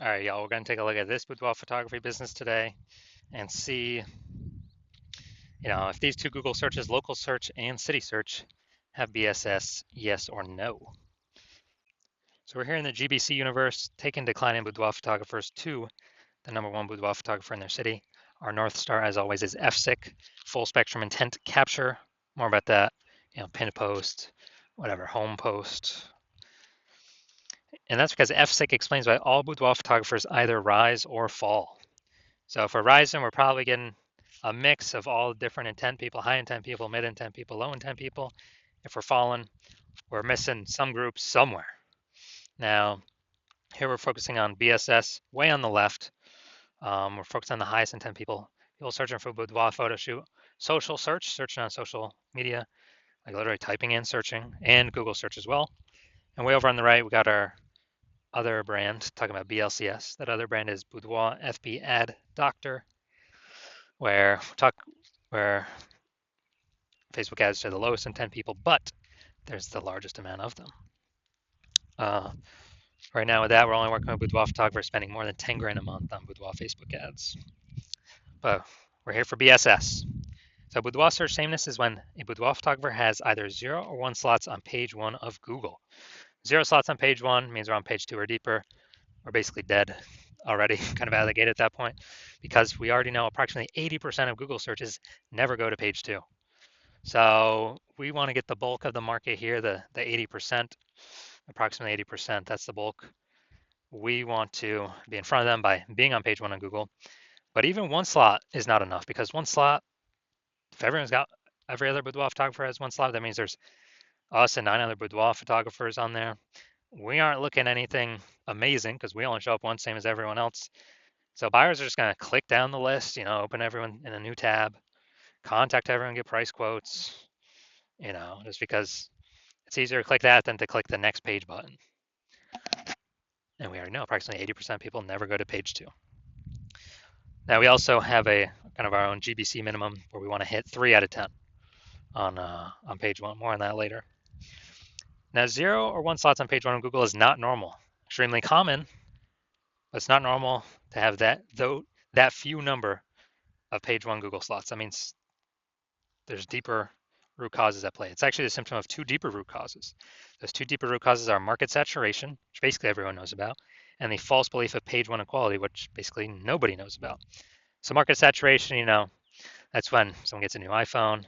All right, y'all, we're going to take a look at this boudoir photography business today and see, if these two Google searches, local search and city search, have BSS, yes or no. So we're here in the GBC universe, taking declining boudoir photographers to the #1 boudoir photographer in their city. Our North Star, as always, is FSIC, full spectrum intent capture. More about that, pin post, whatever, home post. And that's because FSIC explains why all boudoir photographers either rise or fall. So if we're rising, we're probably getting a mix of all different intent people, high intent people, mid intent people, low intent people. If we're falling, we're missing some groups somewhere. Now, here we're focusing on BSS way on the left. We're focused on the highest intent people searching for boudoir photo shoot, social search, searching on social media, like literally typing in, searching, and Google search as well. And way over on the right, we got our other brand, talking about BLCS. That other brand is Boudoir FB Ad Doctor, where Facebook ads to the lowest intent people, but there's the largest amount of them. Right now with that, we're only working with boudoir photographers spending more than 10 grand a month on boudoir Facebook ads. But we're here for BSS. So boudoir search sameness is when a boudoir photographer has either 0 or 1 slots on page 1 of Google. 0 slots on page 1 means we're on page 2 or deeper. We're basically dead already, kind of out of the gate at that point, because we already know approximately 80% of Google searches never go to page 2. So we want to get the bulk of the market here, the 80%, approximately 80%, that's the bulk. We want to be in front of them by being on page 1 on Google. But even 1 slot is not enough, because 1 slot, if every other boudoir photographer has 1 slot, that means there's us and 9 other boudoir photographers on there. We aren't looking anything amazing because we only show up once, same as everyone else. So buyers are just going to click down the list, open everyone in a new tab, contact everyone, get price quotes, just because it's easier to click that than to click the next page button. And we already know approximately 80% of people never go to page 2. Now we also have a kind of our own GBC minimum where we want to hit 3 out of 10 on page 1. More on that later. Now 0 or 1 slots on page 1 on Google is not normal. Extremely common, but it's not normal to have that few number of page 1 Google slots. That means there's deeper root causes at play. It's actually the symptom of 2 deeper root causes. Those 2 deeper root causes are market saturation, which basically everyone knows about, and the false belief of page 1 equality, which basically nobody knows about. So market saturation, that's when someone gets a new iPhone,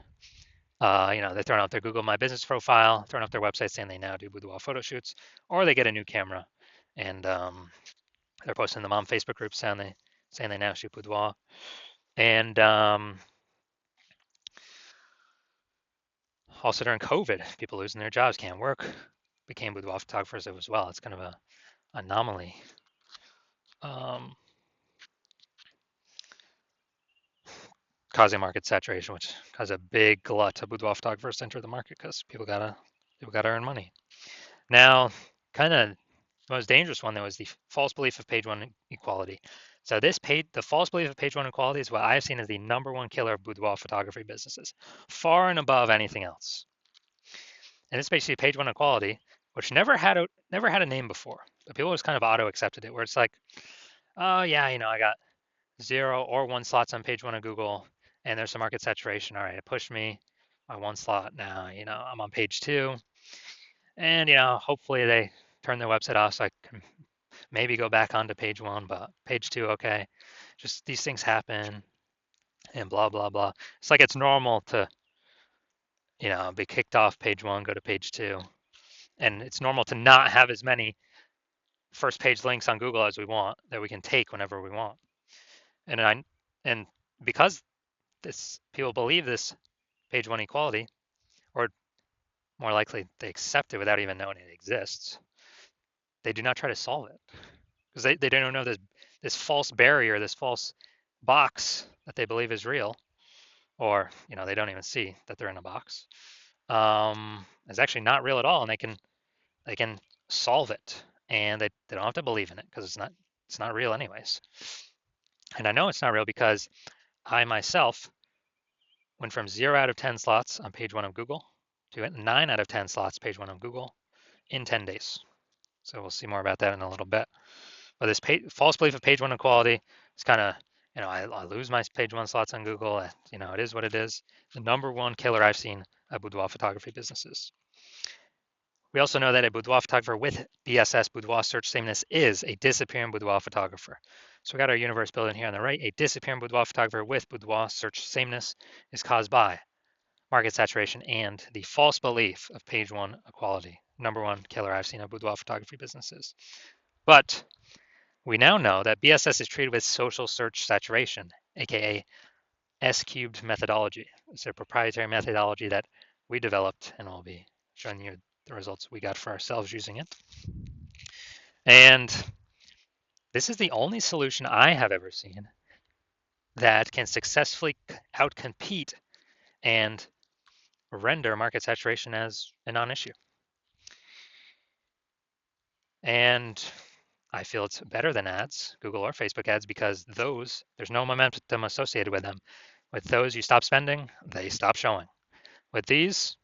they're throwing out their Google My Business profile, throwing out their website saying they now do boudoir photo shoots, or they get a new camera and they're posting them on Facebook groups saying they now shoot boudoir. And also during COVID, people losing their jobs, can't work, became boudoir photographers as well. It's kind of an anomaly. Causing market saturation, which caused a big glut of boudoir photographers to enter the market because people gotta earn money. Now, kind of the most dangerous one though is the false belief of page 1 equality. So the false belief of page 1 equality is what I've seen as the #1 killer of boudoir photography businesses, far and above anything else. And it's basically page 1 equality, which never had a name before, but people just kind of auto accepted it, where it's like, oh yeah, I got 0 or 1 slots on page 1 of Google, and there's some market saturation. All right, it pushed me by 1 slot. Now, I'm on page 2, and hopefully they turn their website off so I can maybe go back onto page 1, but page 2, okay. Just these things happen, and blah blah blah. It's like it's normal to be kicked off page 1, go to page 2, and it's normal to not have as many first page links on Google as we want that we can take whenever we want. And because people believe this page 1 equality, or more likely they accept it without even knowing it exists, they do not try to solve it because they don't know this false barrier, this false box that they believe is real, or they don't even see that they're in a box, is actually not real at all, and they can solve it, and they don't have to believe in it because it's not real anyways. And I know it's not real because I myself went from 0 out of 10 slots on page 1 of Google to 9 out of 10 slots page 1 of Google in 10 days. So we'll see more about that in a little bit. Or this false belief of page one equality is kind of, I lose my page one slots on Google. It is what it is. The number one killer I've seen of boudoir photography businesses. We also know that a boudoir photographer with BSS, boudoir search sameness, is a disappearing boudoir photographer. So we got our universe building here on the right. A disappearing boudoir photographer with boudoir search sameness is caused by market saturation and the false belief of page one equality. Number one killer I've seen of boudoir photography businesses. But we now know that BSS is treated with social search saturation, aka S-cubed methodology. It's a proprietary methodology that we developed, and I'll be showing you the results we got for ourselves using it. And this is the only solution I have ever seen that can successfully outcompete and render market saturation as a non-issue. And I feel it's better than ads, Google or Facebook ads, because there's no momentum associated with them. With those, you stop spending, they stop showing. With this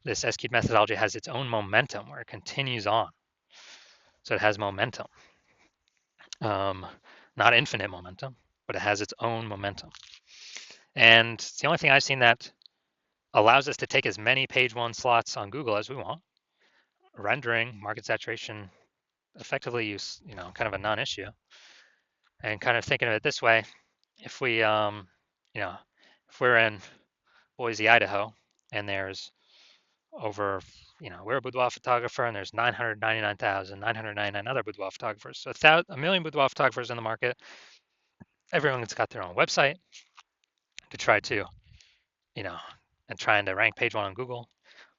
S-cubed methodology has its own momentum where it continues on. So it has momentum. Not infinite momentum, but it has its own momentum. And it's the only thing I've seen that allows us to take as many page one slots on Google as we want, rendering market saturation effectively kind of a non-issue. And kind of thinking of it this way, if we, if we're in Boise, Idaho, and there's over, we're a boudoir photographer, and there's 999,999 other boudoir photographers. So a million boudoir photographers in the market. Everyone's got their own website to try to, and trying to rank page one on Google.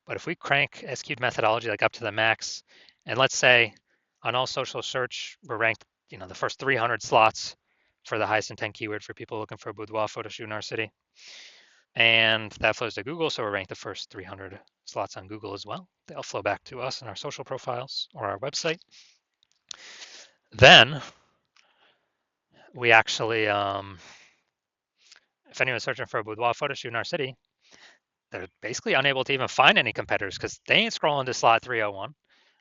But if we crank S-cubed methodology like up to the max, and let's say on all social search, we're ranked, the first 300 slots for the highest intent keyword for people looking for a boudoir photo shoot in our city. And that flows to Google, so we're ranked the first 300 slots on Google as well. They'll flow back to us in our social profiles or our website. Then we actually, if anyone's searching for a boudoir photo shoot in our city, they're basically unable to even find any competitors because they ain't scrolling to slot 301.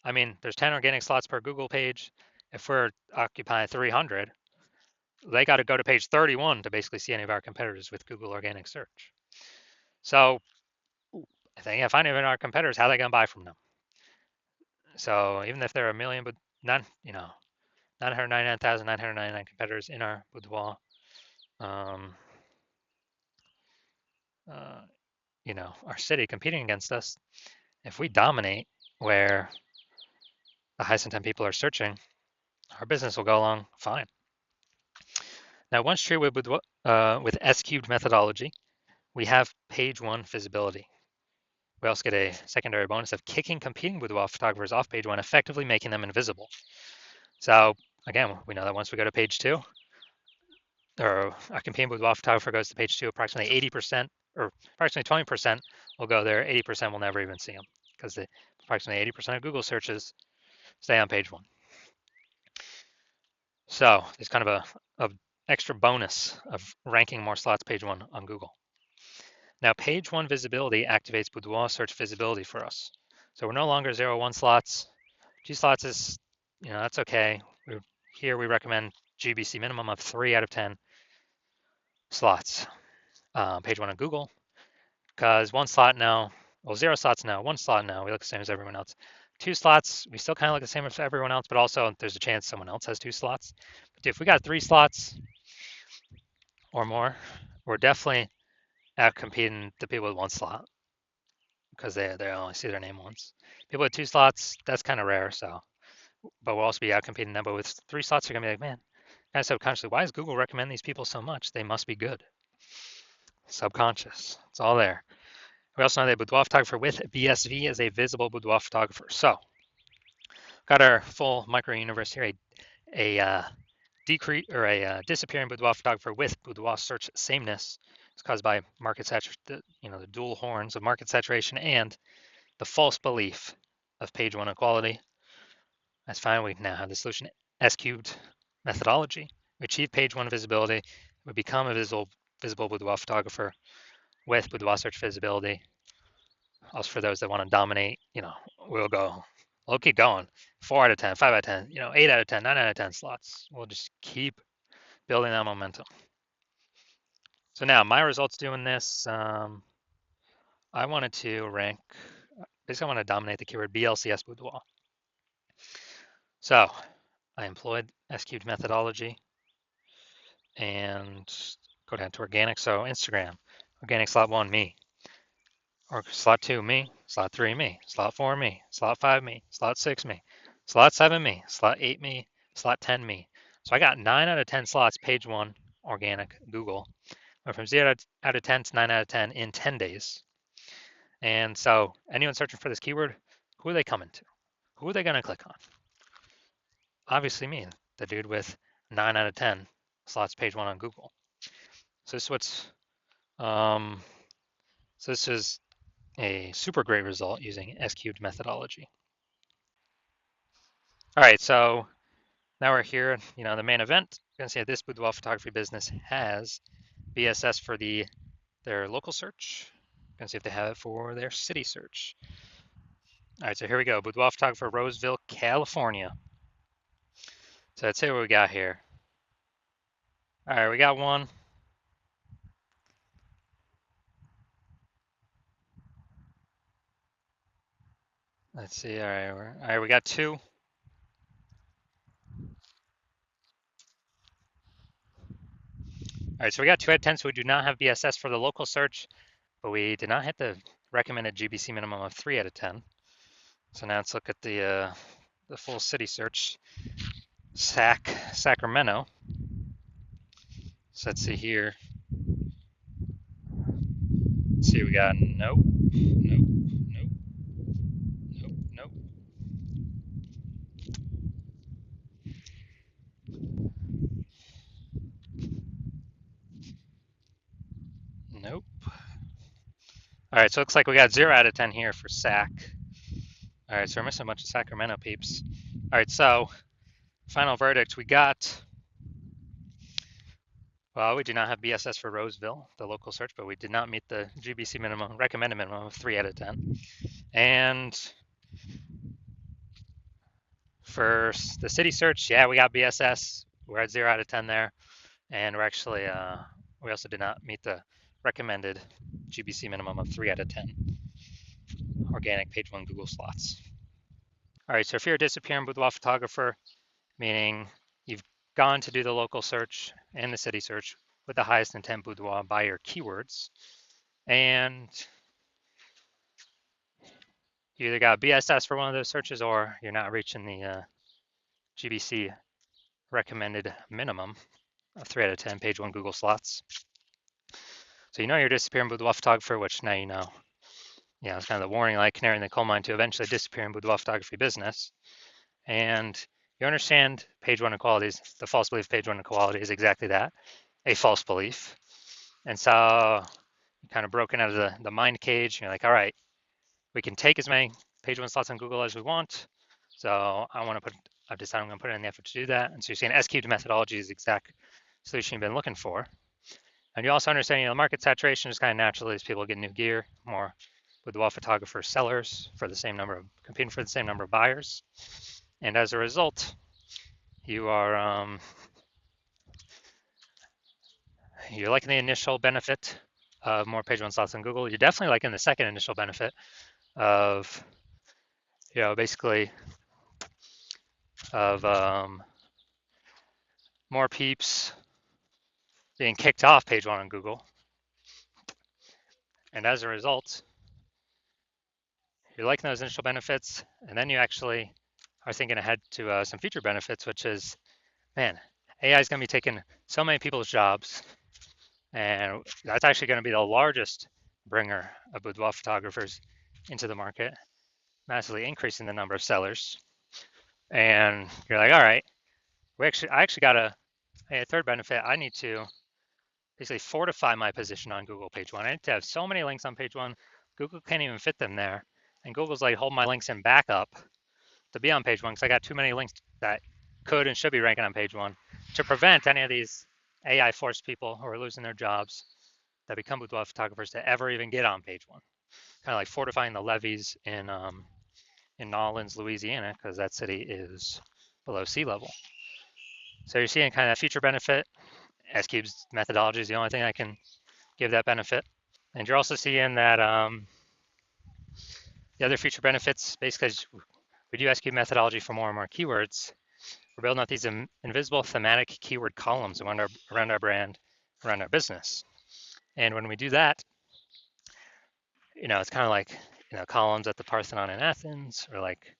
I mean, there's 10 organic slots per Google page. If we're occupying 300, they got to go to page 31 to basically see any of our competitors with Google organic search. So if they can't find any of our competitors, how are they going to buy from them? So even if there are a million, but 999,999 competitors in our boudoir, our city competing against us, if we dominate where the highest intent people are searching, our business will go along fine. Now, once treated with S-cubed methodology, we have page one visibility. We also get a secondary bonus of kicking competing boudoir photographers off page one, effectively making them invisible. So again, we know that once we go to page two, or a competing boudoir photographer goes to page two, approximately 80% or approximately 20% will go there. 80% will never even see them because approximately 80% of Google searches stay on page one. So there's kind of a extra bonus of ranking more slots page one on Google. Now, page one visibility activates boudoir search visibility for us. So we're no longer 0-1 slots. G slots is, that's okay. Here we recommend GBC minimum of 3 out of 10 slots. Page one on Google, because 1 slot now, well, 0 slots now, 1 slot now, we look the same as everyone else. 2 slots, we still kind of look the same as everyone else, but also there's a chance someone else has 2 slots. But if we got 3 slots or more, we're definitely out competing the people with 1 slot because they only see their name once. People with 2 slots, that's kind of rare. So, but we'll also be out competing them. But with 3 slots, you're gonna be like, man, kind of subconsciously, why does Google recommend these people so much? They must be good. Subconscious, it's all there. We also know that a boudoir photographer with BSV is a visible boudoir photographer. So, got our full micro universe here. A disappearing boudoir photographer with boudoir search sameness is caused by market saturation, the dual horns of market saturation and the false belief of page one equality. That's fine. We now have the solution S-cubed methodology. We achieve page one visibility. We become a visible boudoir photographer with boudoir search visibility. Also, for those that want to dominate, we'll go We'll keep going. 4 out of 10, 5 out of 10, 8 out of 10, 9 out of 10 slots. We'll just keep building that momentum. So now my results doing this, I wanted to rank, basically I want to dominate the keyword BLCS Boudoir. So I employed S-cubed methodology and go down to organic. So Instagram, organic slot 1, me. Or slot 2, me. Slot 3, me. Slot 4, me. Slot 5, me. Slot 6, me. Slot 7, me. Slot 8, me. Slot 10, me. So I got 9 out of 10 slots, page 1, organic, Google. Went from 0 out of 10 to 9 out of 10 in 10 days. And so anyone searching for this keyword, who are they coming to? Who are they going to click on? Obviously me, the dude with 9 out of 10 slots, page 1 on Google. So this is a super great result using S-cubed methodology. All right, so now we're here, the main event. You're gonna see this boudoir photography business has BSS for their local search. Gonna see if they have it for their city search. All right, so here we go. Boudoir photographer, Roseville, California. So let's see what we got here. All right, we got one. Let's see. All right, we got two. All right, so we got 2 out of 10, so we do not have BSS for the local search, but we did not hit the recommended GBC minimum of 3 out of 10. So now let's look at the full city search. Sacramento. So let's see here. Let's see, we got nope, nope, nope, nope, nope. Nope. All right, so it looks like we got 0 out of 10 here for Sac. All right, so we're missing a bunch of Sacramento peeps. All right, so final verdict, we got, well, we do not have BSS for Roseville, the local search, but we did not meet the GBC minimum, recommended minimum of 3 out of 10. And for the city search, yeah, we got BSS. We're at 0 out of 10 there. And we're actually, we also did not meet the recommended GBC minimum of 3 out of 10 organic page 1 Google slots. All right, so if you're a disappearing boudoir photographer, meaning you've gone to do the local search and the city search with the highest intent boudoir by your keywords, and you either got BSS for one of those searches or you're not reaching the GBC recommended minimum of 3 out of 10 page 1 Google slots. So you're a disappearing boudoir photographer, which now you know. Yeah, it's kind of the warning light, canary in the coal mine to eventually disappear in boudoir photography business. And you understand page 1 inequalities. The false belief page 1 inequality is exactly that, a false belief. And so you're kind of broken out of the mind cage. You're like, all right, we can take as many page 1 slots on Google as we want. So I've decided I'm going to put in the effort to do that. And so you're seeing S-cubed methodology is the exact solution you've been looking for. And you also understand, the market saturation is kind of naturally as people get new gear, more boudoir photographer sellers for the same number of competing for the same number of buyers. And as a result, you're liking the initial benefit of more page 1 slots on Google. You're definitely liking the second initial benefit of, basically of more peeps being kicked off page 1 on Google. And as a result, you're liking those initial benefits, and then you actually are thinking ahead to some future benefits, which is, man, AI is going to be taking so many people's jobs, and that's actually going to be the largest bringer of boudoir photographers into the market, massively increasing the number of sellers. And you're like, all right, I actually got a third benefit. I need to basically fortify my position on Google page 1. I need to have so many links on page 1, Google can't even fit them there. And Google's like, hold my links in backup to be on page 1 because I got too many links that could and should be ranking on page 1 to prevent any of these AI forced people who are losing their jobs that become boudoir photographers to ever even get on page 1. Kind of like fortifying the levees in in Nolens, Louisiana, because that city is below sea level. So you're seeing kind of future benefit. S-Cube's methodology is the only thing that can give that benefit. And you're also seeing that the other future benefits, basically, because we do S-Cube methodology for more and more keywords, we're building out these invisible thematic keyword columns around our brand, around our business. And when we do that, it's kind of like, columns at the Parthenon in Athens, or like,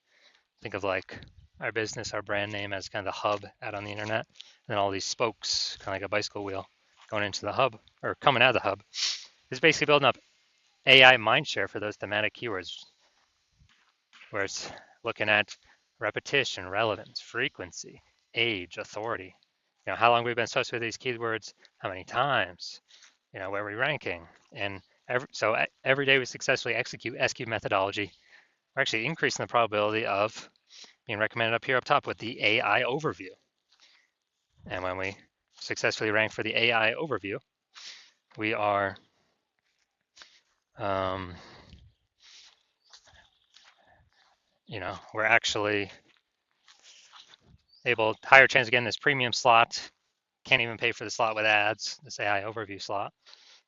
think of like our business, our brand name as kind of the hub out on the internet, and then all these spokes, kind of like a bicycle wheel, going into the hub or coming out of the hub. This is basically building up AI mindshare for those thematic keywords, where it's looking at repetition, relevance, frequency, age, authority. How long we've been associated with these keywords, how many times, where we're ranking. And so every day we successfully execute S-Cube methodology, we're actually increasing the probability of being recommended up here up top with the AI overview. And when we successfully rank for the AI overview, we are we're actually able, higher chance of getting this premium slot. Can't even pay for the slot with ads, this AI overview slot.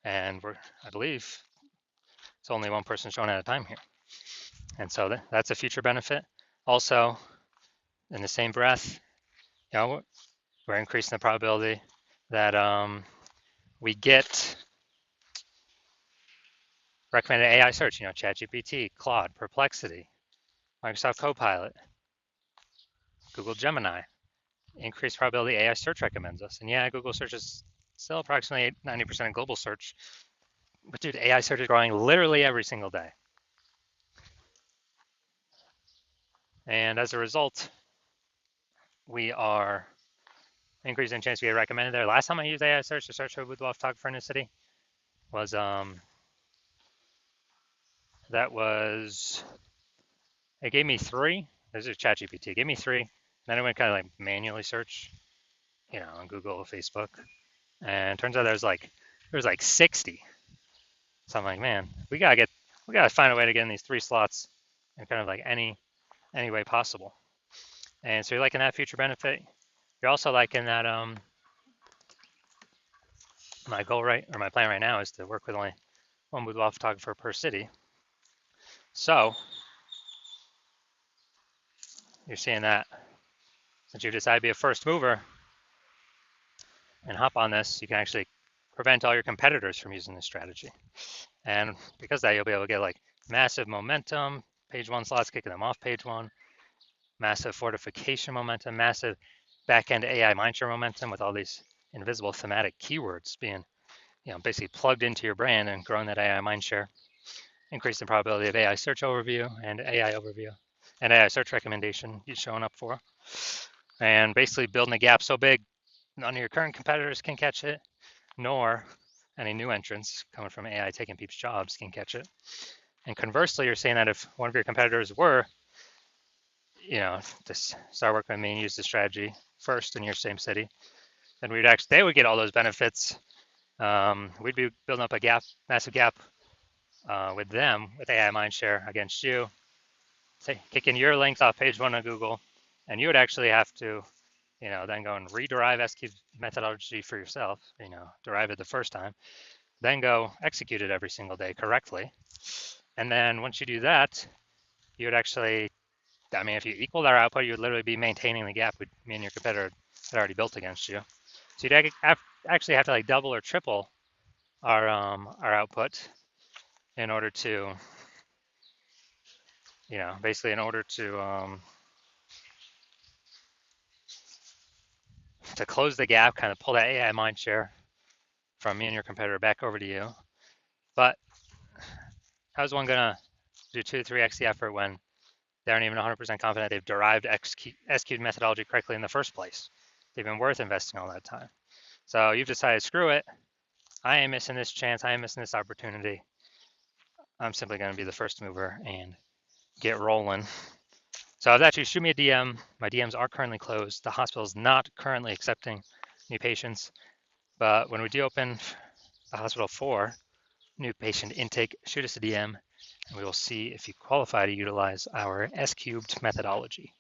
And I believe it's only one person shown at a time here. And so that's a future benefit. Also, in the same breath, we're increasing the probability that we get recommended AI search, ChatGPT, Claude, Perplexity, Microsoft Copilot, Google Gemini. Increased probability AI search recommends us. And yeah, Google search is still approximately 90% of global search. But dude, AI search is growing literally every single day. And as a result, we are increasing the chance we get recommended there. Last time I used AI search to search for a boudoir photographer in a city was it gave me 3. This is ChatGPT. It gave me 3. Then I went kind of like manually search, on Google, Facebook, and it turns out there's like 60. So I'm like, man, we gotta find a way to get in these 3 slots in kind of like any way possible. And so you're liking that future benefit. You're also liking that my plan right now is to work with only one boudoir photographer per city. So you're seeing that since you decide to be a first mover and hop on this, you can actually prevent all your competitors from using this strategy. And because of that, you'll be able to get like massive momentum, page 1 slots kicking them off page 1, massive fortification momentum, massive back-end AI mindshare momentum with all these invisible thematic keywords being, basically plugged into your brand and growing that AI mindshare, increasing the probability of AI search overview and AI search recommendation you're showing up for, and basically building a gap so big none of your current competitors can catch it, nor any new entrants coming from AI taking people's jobs can catch it. And conversely, you're saying that if one of your competitors were, to start working with me and use the strategy first in your same city, then they would get all those benefits. We'd be building up a massive gap with them, with AI mindshare against you, kicking your links off page 1 of Google, and you would actually have to, then go and rederive S-Cube methodology for yourself, derive it the first time, then go execute it every single day correctly. And then once you do that, you would actually, if you equaled our output, you would literally be maintaining the gap with me and your competitor had already built against you. So you'd actually have to like double or triple our output in order to, basically in order to close the gap, kind of pull that AI mindshare from me and your competitor back over to you. But how's one gonna do 2 to 3x the effort when they aren't even 100% confident they've derived S-Cube methodology correctly in the first place? They've been worth investing all that time. So you've decided, screw it. I ain't missing this chance. I ain't missing this opportunity. I'm simply going to be the first mover and get rolling. So that you shoot me a DM. My DMs are currently closed. The hospital is not currently accepting new patients. But when we do open the hospital for new patient intake, shoot us a DM. and we will see if you qualify to utilize our S-cubed methodology.